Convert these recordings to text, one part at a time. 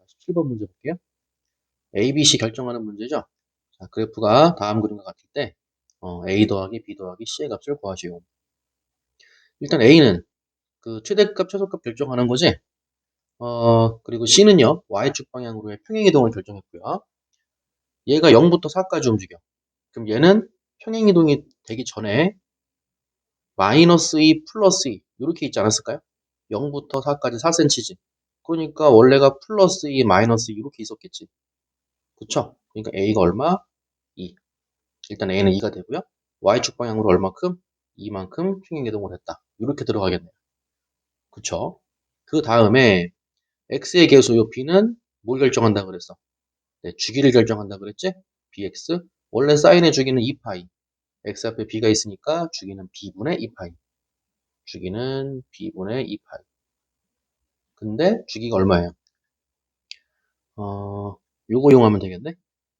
17번 문제 볼게요. A, B, C 결정하는 문제죠. 자, 그래프가 다음 그림과 같을 때 A 더하기 B 더하기 C의 값을 구하시오. 일단 A는 그 최대값, 최소값 결정하는 거지. 그리고 C는요, Y축 방향으로의 평행이동을 결정했고요. 얘가 0부터 4까지 움직여. 그럼 얘는 평행이동이 되기 전에 마이너스 2, 플러스 2 이렇게 있지 않았을까요? 0부터 4까지 4cm지. 그러니까 원래가 플러스 2, 마이너스 2 이렇게 있었겠지. 그쵸? 그러니까 A가 얼마? 2. 일단 A는 2가 되고요. Y축 방향으로 얼마큼? 2만큼 평행이동을 했다. 이렇게 들어가겠네요. 그쵸? 그 다음에 X의 개수 B는 뭘 결정한다 그랬어? 네, 주기를 결정한다 그랬지? BX. 원래 사인의 주기는 2파이. X 앞에 B가 있으니까 주기는 B분의 2파이. 주기는 B분의 2파이. 근데 주기가 얼마예요? 요거 이용하면 되겠네?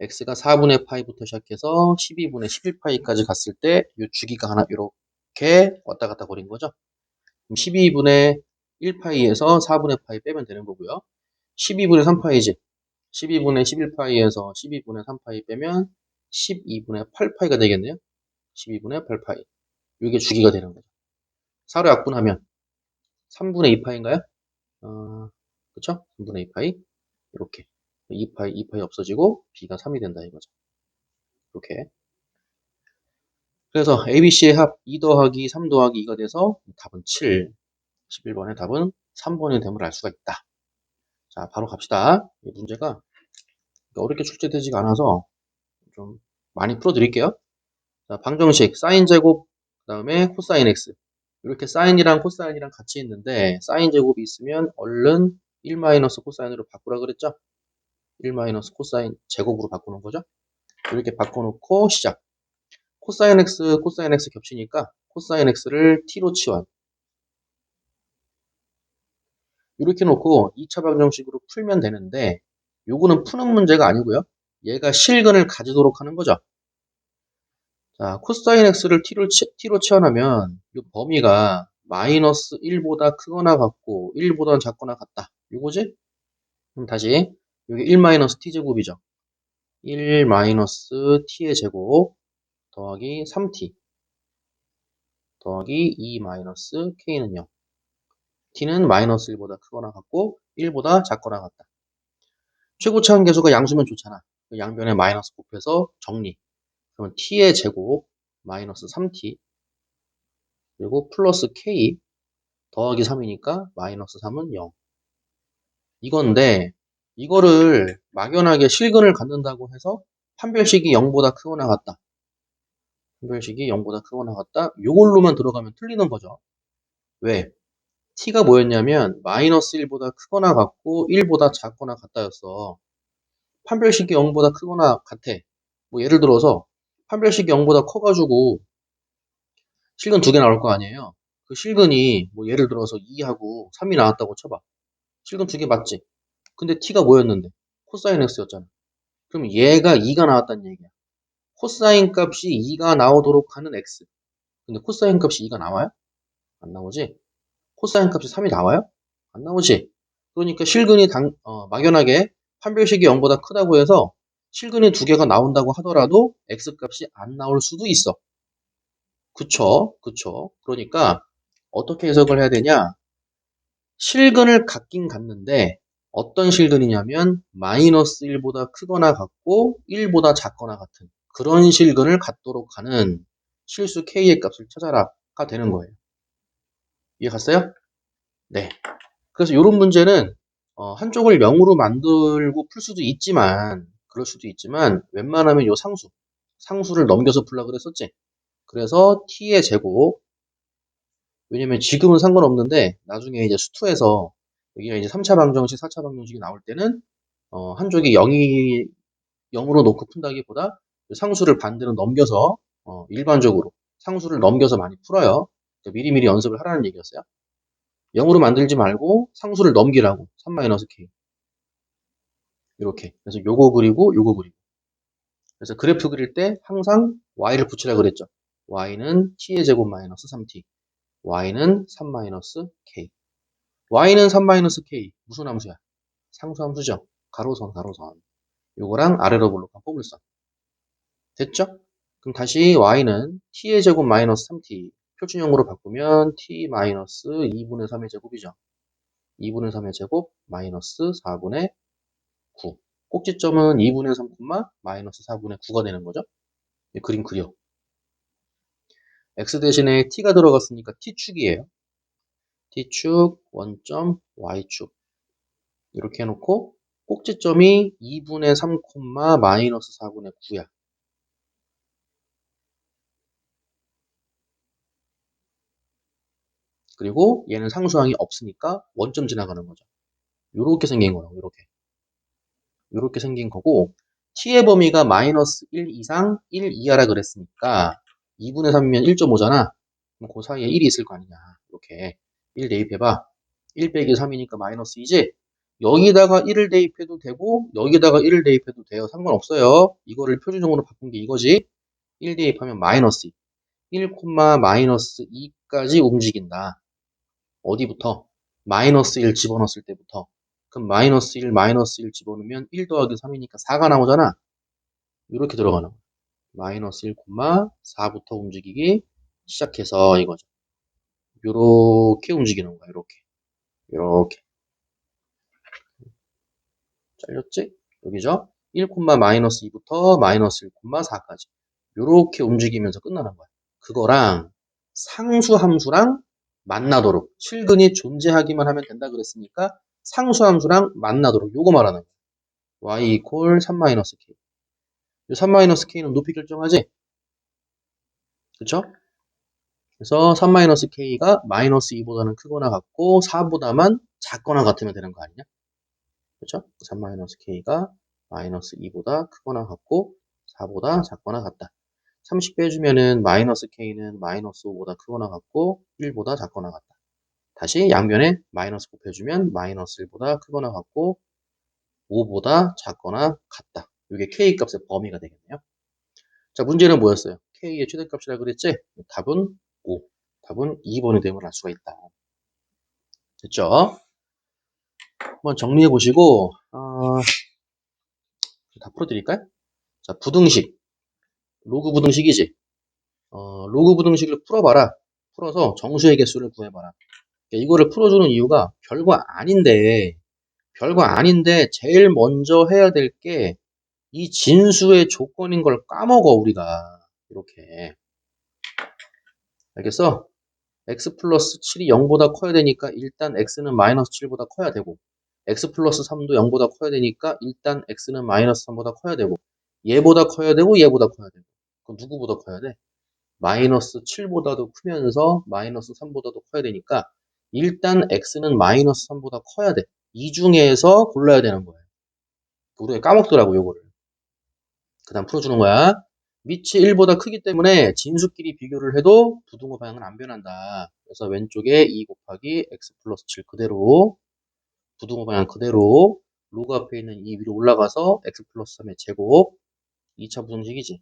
X가 4분의 파이부터 시작해서 12분의 11파이까지 갔을 때 이 주기가 하나 이렇게 왔다 갔다 거린 거죠. 그럼 12분의 1파이에서 4분의 파이 빼면 되는 거고요. 12분의 3파이지. 12분의 11파이에서 12분의 3파이 빼면 12분의 8파이가 되겠네요. 12분의 8파이. 이게 주기가 되는 거죠. 4로 약분하면 3분의 2파이인가요? 그쵸? 3분의 2파이. 이렇게. 2파이, 2파이 없어지고 B가 3이 된다 이거죠. 이렇게. 그래서 ABC의 합 2 더하기 3 더하기 2가 돼서 답은 7. 11번의 답은 3번이 됨을 알 수가 있다. 자, 바로 갑시다. 이 문제가 어렵게 출제되지가 않아서 좀 많이 풀어드릴게요. 자, 방정식 사인 제곱 그 다음에 코사인 x 이렇게 사인이랑 코사인이랑 같이 있는데 사인 제곱이 있으면 얼른 1 마이너스 코사인으로 바꾸라 그랬죠? 1 마이너스 코사인 제곱으로 바꾸는 거죠? 이렇게 바꿔놓고 시작. 코사인 x 겹치니까 코사인 x를 t로 치환. 이렇게 놓고 2차 방정식으로 풀면 되는데 요거는 푸는 문제가 아니고요. 얘가 실근을 가지도록 하는 거죠. 자, 코사인 x를 t로 치환하면 이 범위가 마이너스 1보다 크거나 같고 1보다 작거나 같다. 요거지? 그럼 다시 여기 1 마이너스 t 제곱이죠. 1 마이너스 t의 제곱 더하기 3t 더하기 2 마이너스 k는 0. t는 마이너스 1보다 크거나 같고 1보다 작거나 같다. 최고차 함계수가 양수면 좋잖아. 양변에 마이너스 곱해서 정리. 그러면 t의 제곱 마이너스 3t 그리고 플러스 k 더하기 3이니까 마이너스 3은 0. 이건데 이거를 막연하게 실근을 갖는다고 해서 판별식이 0보다 크거나 같다. 판별식이 0보다 크거나 같다. 이걸로만 들어가면 틀리는 거죠. 왜? t가 뭐였냐면 마이너스 1보다 크거나 같고 1보다 작거나 같다였어. 판별식이 0보다 크거나 같아. 뭐 예를 들어서 판별식이 0보다 커가지고 실근 2개 나올 거 아니에요. 그 실근이 뭐 예를 들어서 2하고 3이 나왔다고 쳐봐. 실근 2개 맞지? 근데 t가 뭐였는데? 코사인 x였잖아. 그럼 얘가 2가 나왔다는 얘기야. 코사인 값이 2가 나오도록 하는 x. 근데 코사인 값이 2가 나와요? 안 나오지? 코사인 값이 3이 나와요? 안 나오지? 그러니까 실근이 막연하게 판별식이 0보다 크다고 해서 실근이 2개가 나온다고 하더라도 x 값이 안 나올 수도 있어. 그쵸? 그쵸? 그러니까 어떻게 해석을 해야 되냐? 실근을 갖긴 갖는데 어떤 실근이냐면 마이너스 1보다 크거나 같고 1보다 작거나 같은 그런 실근을 갖도록 하는 실수 k의 값을 찾아라가 되는 거예요. 이해 갔어요? 네. 그래서 이런 문제는 한쪽을 0으로 만들고 풀 수도 있지만 그럴 수도 있지만 웬만하면 요 상수를 넘겨서 풀라 그랬었지. 그래서 t의 제곱 왜냐면 지금은 상관없는데 나중에 이제 수투에서 여기가 이제 3차 방정식, 4차 방정식이 나올 때는 한쪽이 0으로 놓고 푼다기보다 상수를 반대로 넘겨서 일반적으로 상수를 넘겨서 많이 풀어요. 미리미리 연습을 하라는 얘기였어요. 0으로 만들지 말고 상수를 넘기라고 3-k 이렇게. 그래서 요거 그리고 요거 그리고. 그래서 그래프 그릴 때 항상 y를 붙이라 그랬죠. y는 t의 제곱 마이너스 3t y는 3-k y는 3-k 무슨 함수야? 상수함수죠. 가로선, 가로선. 요거랑 아래로 볼록한 포물선. 됐죠? 그럼 다시 y는 t의 제곱 마이너스 3t. 표준형으로 바꾸면 t 마이너스 2분의 3의 제곱이죠. 2분의 3의 제곱 마이너스 4분의 9. 꼭지점은 2분의 3, 마이너스 4분의 9가 되는 거죠. 그림 그려. x 대신에 t가 들어갔으니까 t축이에요. t축, 원점, y축. 이렇게 해놓고 꼭지점이 2분의 3, 마이너스 4분의 9야. 그리고 얘는 상수항이 없으니까 원점 지나가는 거죠. 요렇게 생긴 거라고, 요렇게. 요렇게 생긴 거고, t의 범위가 마이너스 1 이상 1 이하라 그랬으니까 2분의 3이면 1.5잖아. 그럼 그 사이에 1이 있을 거 아니냐. 이렇게 1 대입해봐. 1 빼기 3이니까 마이너스 2지. 여기다가 1을 대입해도 되고 여기다가 1을 대입해도 돼요. 상관없어요. 이거를 표준형으로 바꾼 게 이거지. 1 대입하면 마이너스 2. 1, 마이너스 2까지 움직인다. 어디부터? 마이너스 1 집어넣었을 때부터. 그럼 마이너스 1, 마이너스 1 집어넣으면 1 더하기 3이니까 4가 나오잖아. 이렇게 들어가는 거야. 마이너스 1, 4부터 움직이기 시작해서 이거죠. 요렇게 움직이는 거야. 요렇게. 요렇게. 잘렸지? 여기죠? 1, 마이너스 2부터 마이너스 1, 4까지. 요렇게 움직이면서 끝나는 거야. 그거랑 상수함수랑 만나도록 실근이 존재하기만 하면 된다 그랬으니까 상수함수랑 만나도록 요거 말하는 거야. y equal 3-k. 이 3-k는 높이 결정하지? 그쵸? 그래서 3-k가 마이너스 2보다는 크거나 같고 4보다만 작거나 같으면 되는 거 아니냐? 그쵸? 3-k가 마이너스 2보다 크거나 같고 4보다 작거나 같다. 30 빼주면은 마이너스 k는 마이너스 5보다 크거나 같고 1보다 작거나 같다. 다시 양변에 마이너스 곱해주면 마이너스 1보다 크거나 같고 5보다 작거나 같다. 이게 k 값의 범위가 되겠네요. 자, 문제는 뭐였어요? k의 최대값이라 그랬지? 답은 5. 답은 2번이 됨을 알 수가 있다. 됐죠? 한번 정리해 보시고 다 풀어드릴까요? 자, 부등식. 로그 부등식이지? 로그 부등식을 풀어봐라. 풀어서 정수의 개수를 구해봐라. 이거를 풀어주는 이유가 별거 아닌데 제일 먼저 해야 될 게 이 진수의 조건인 걸 까먹어 우리가. 이렇게. 알겠어? x 플러스 7이 0보다 커야 되니까 일단 x는 마이너스 7보다 커야 되고 x 플러스 3도 0보다 커야 되니까 일단 x는 마이너스 3보다 커야 되고 얘보다 커야 되고 얘보다 커야 되고 그럼 누구보다 커야 돼? 마이너스 7보다도 크면서 마이너스 3보다도 커야 되니까 일단 x는 마이너스 3보다 커야 돼. 이 중에서 골라야 되는 거예요. 우리가 까먹더라고 요거를. 그 다음 풀어주는 거야. 밑이 1보다 크기 때문에 진수끼리 비교를 해도 부등호 방향은 안 변한다. 그래서 왼쪽에 2 곱하기 x 플러스 7 그대로 부등호 방향 그대로 로그 앞에 있는 이 위로 올라가서 x 플러스 3의 제곱 2차 부등식이지.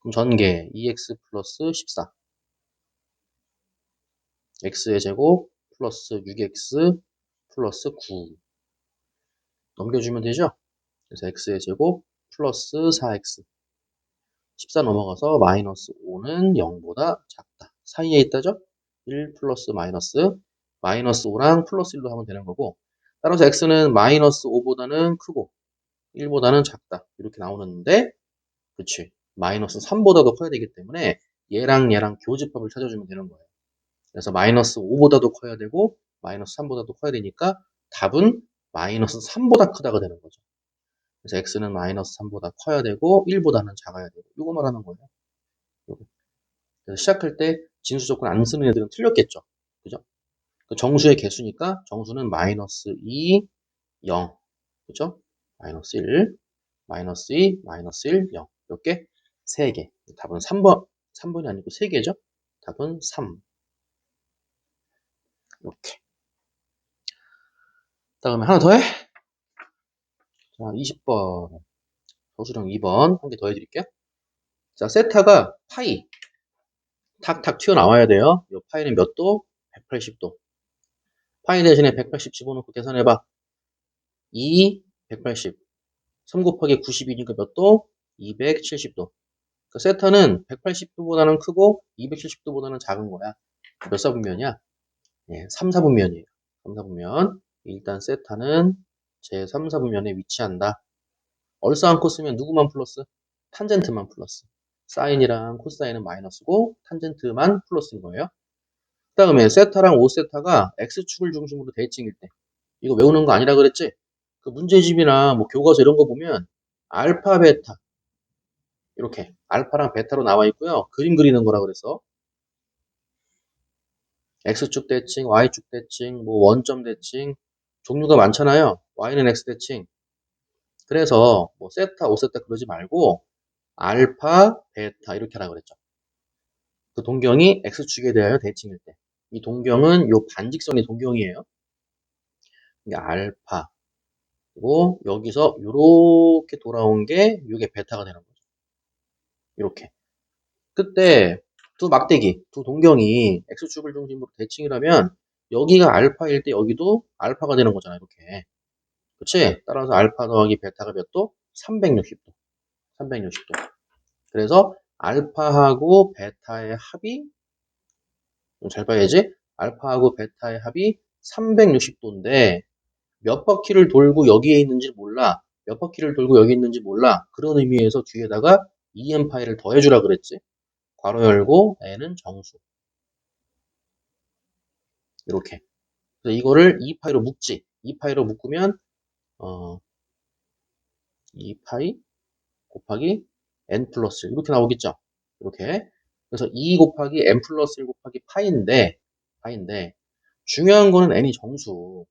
그럼 전개 2x 플러스 14 x의 제곱 플러스 6x 플러스 9 넘겨주면 되죠? 그래서 x의 제곱 플러스 4x 14 넘어가서 마이너스 5는 0보다 작다. 사이에 있다죠? 1 플러스 마이너스 5랑 플러스 1로 하면 되는 거고 따라서 x는 마이너스 5보다는 크고 1보다는 작다. 이렇게 나오는데 그치? 마이너스 3보다도 커야 되기 때문에 얘랑 교집합을 찾아주면 되는 거예요. 그래서 마이너스 5보다도 커야 되고 마이너스 3보다도 커야 되니까 답은 마이너스 3보다 크다가 되는 거죠. 그래서 x는 마이너스 3보다 커야 되고 1보다는 작아야 되고 이거 말하는 거예요. 요거. 그래서 시작할 때 진수 조건 안 쓰는 애들은 틀렸겠죠. 그죠? 그 정수의 개수니까 정수는 마이너스 2, 0. 그죠? 마이너스 1, 마이너스 2, 마이너스 1, 0. 몇 개? 3개. 답은 3번이 아니고 3개죠? 답은 3. 이렇게. 다음에 하나 더 해? 자, 20번. 서술형 2번. 한 개 더 해드릴게요. 자, 세타가 파이. 탁탁 튀어나와야 돼요. 이 파이는 몇 도? 180도. 파이 대신에 180 집어넣고 계산해봐. 2, 180. 3 곱하기 90이니까 몇 도? 270도. 그러니까 세타는 180도보다는 크고 270도보다는 작은 거야. 몇 사분면이야? 예, 3, 4분면이에요. 3, 4분면. 일단 세타는 제 3, 4분면에 위치한다. 얼싸안고 쓰면 누구만 플러스? 탄젠트만 플러스. 사인이랑 코사인은 마이너스고 탄젠트만 플러스인 거예요. 그 다음에 세타랑 5세타가 x축을 중심으로 대칭일 때 이거 외우는 거 아니라 그랬지? 그 문제집이나 뭐 교과서 이런 거 보면 알파, 베타 이렇게 알파랑 베타로 나와 있고요. 그림 그리는 거라 그래서 x축 대칭, y축 대칭, 뭐 원점 대칭 종류가 많잖아요. y는 x 대칭. 그래서 뭐 세타, 5세타 그러지 말고 알파, 베타 이렇게 하라 그랬죠. 그 동경이 x축에 대하여 대칭일 때. 이 동경은 요 반직선이 동경이에요. 이게 알파. 그리고 여기서 요렇게 돌아온 게 이게 베타가 되는 거죠. 이렇게. 그때 두 막대기, 두 동경이 x축을 중심으로 대칭이라면 여기가 알파일 때 여기도 알파가 되는 거잖아. 이렇게. 그치? 따라서 알파 더하기 베타가 몇 도? 360도. 360도. 그래서 알파하고 베타의 합이 잘 봐야지. 알파하고 베타의 합이 360도인데 몇 바퀴를 돌고 여기에 있는지 몰라. 몇 바퀴를 돌고 여기 있는지 몰라. 그런 의미에서 뒤에다가 2n파이를 더해주라 그랬지. 괄호 열고 n은 정수. 이렇게. 그래서 이거를 2파이로 묶지. 2파이로 묶으면 2파이 곱하기 n 플러스 1 이렇게 나오겠죠. 이렇게. 그래서 2 곱하기 n 플러스 1 곱하기 파인데 중요한 거는 n이 정수.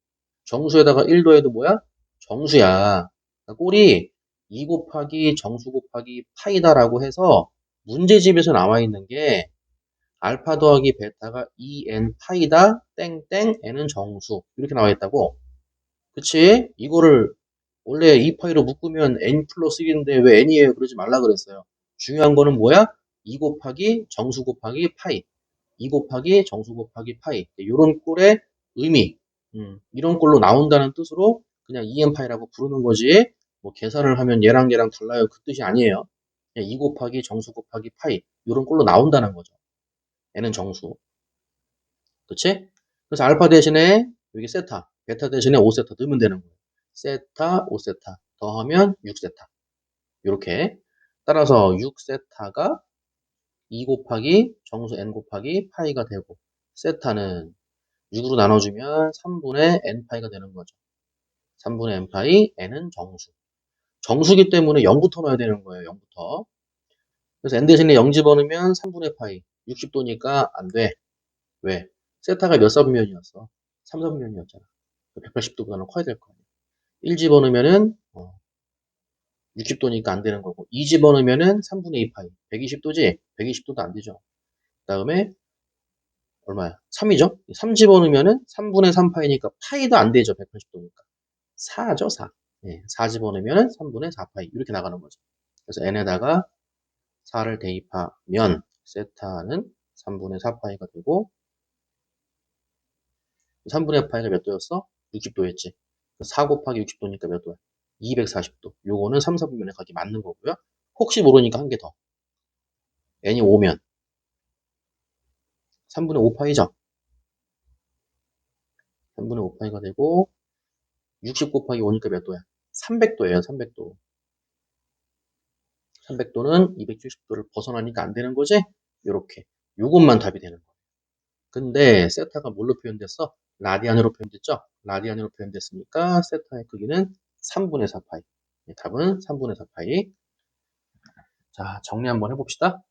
정수에다가 1 더해도 뭐야? 정수야. 그러니까 꼴이 2 곱하기 정수 곱하기 파이다라고 해서 문제집에서 나와 있는 게 알파 더하기 베타가 2n 파이다 땡땡 n은 정수 이렇게 나와 있다고. 그치? 이거를 원래 2파이로 묶으면 n 플러스 1인데 왜 n이에요? 그러지 말라 그랬어요. 중요한 거는 뭐야? 2 곱하기 정수 곱하기 파이. 2 곱하기 정수 곱하기 파이. 이런 꼴의 의미. 이런 꼴로 나온다는 뜻으로 그냥 2n파이라고 부르는 거지. 뭐 계산을 하면 얘랑 달라요. 그 뜻이 아니에요. 그냥 2 곱하기 정수 곱하기 파이. 이런 꼴로 나온다는 거죠. n은 정수. 그치? 그래서 알파 대신에 여기 세타, 베타 대신에 5세타 넣으면 되는 거예요. 세타, 5세타 더하면 6세타. 이렇게. 따라서 6세타가 2 곱하기 정수 n 곱하기 파이가 되고 세타는 6으로 나눠주면 3분의 n파이가 되는 거죠. 3분의 n파이, n은 정수. 정수기 때문에 0부터 넣어야 되는 거예요. 0부터. 그래서 n 대신에 0 집어넣으면 3분의 파이. 60도니까 안 돼. 왜? 세타가 몇 사분면이었어? 3사분면이었잖아. 180도보다는 커야 될 거 아니야. 1 집어넣으면은 60도니까 안 되는 거고 2 집어넣으면은 3분의 2 파이. 120도지? 120도도 안 되죠. 그 다음에 얼마야? 3이죠? 3 집어넣으면은 3분의 3 파이니까 파이도 안 되죠. 180도니까. 4죠, 4. 네, 4 집어넣으면 3분의 4파이 이렇게 나가는 거죠. 그래서 n에다가 4를 대입하면 세타는 3분의 4파이가 되고 3분의 파이가 몇 도였어? 60도였지. 4 곱하기 60도니까 몇 도야? 240도. 요거는 3, 4분면에 가기 맞는 거고요. 혹시 모르니까 한 개 더. n이 5면 3분의 5파이죠? 3분의 5파이가 되고 60 곱하기 5니까 몇 도야? 300도예요. 300도. 300도는 270도를 벗어나니까 안 되는 거지? 요렇게. 요것만 답이 되는 거예요. 근데 세타가 뭘로 표현됐어? 라디안으로 표현됐죠? 라디안으로 표현됐으니까 세타의 크기는 3분의 4파이. 답은 3분의 4파이. 자, 정리 한번 해봅시다.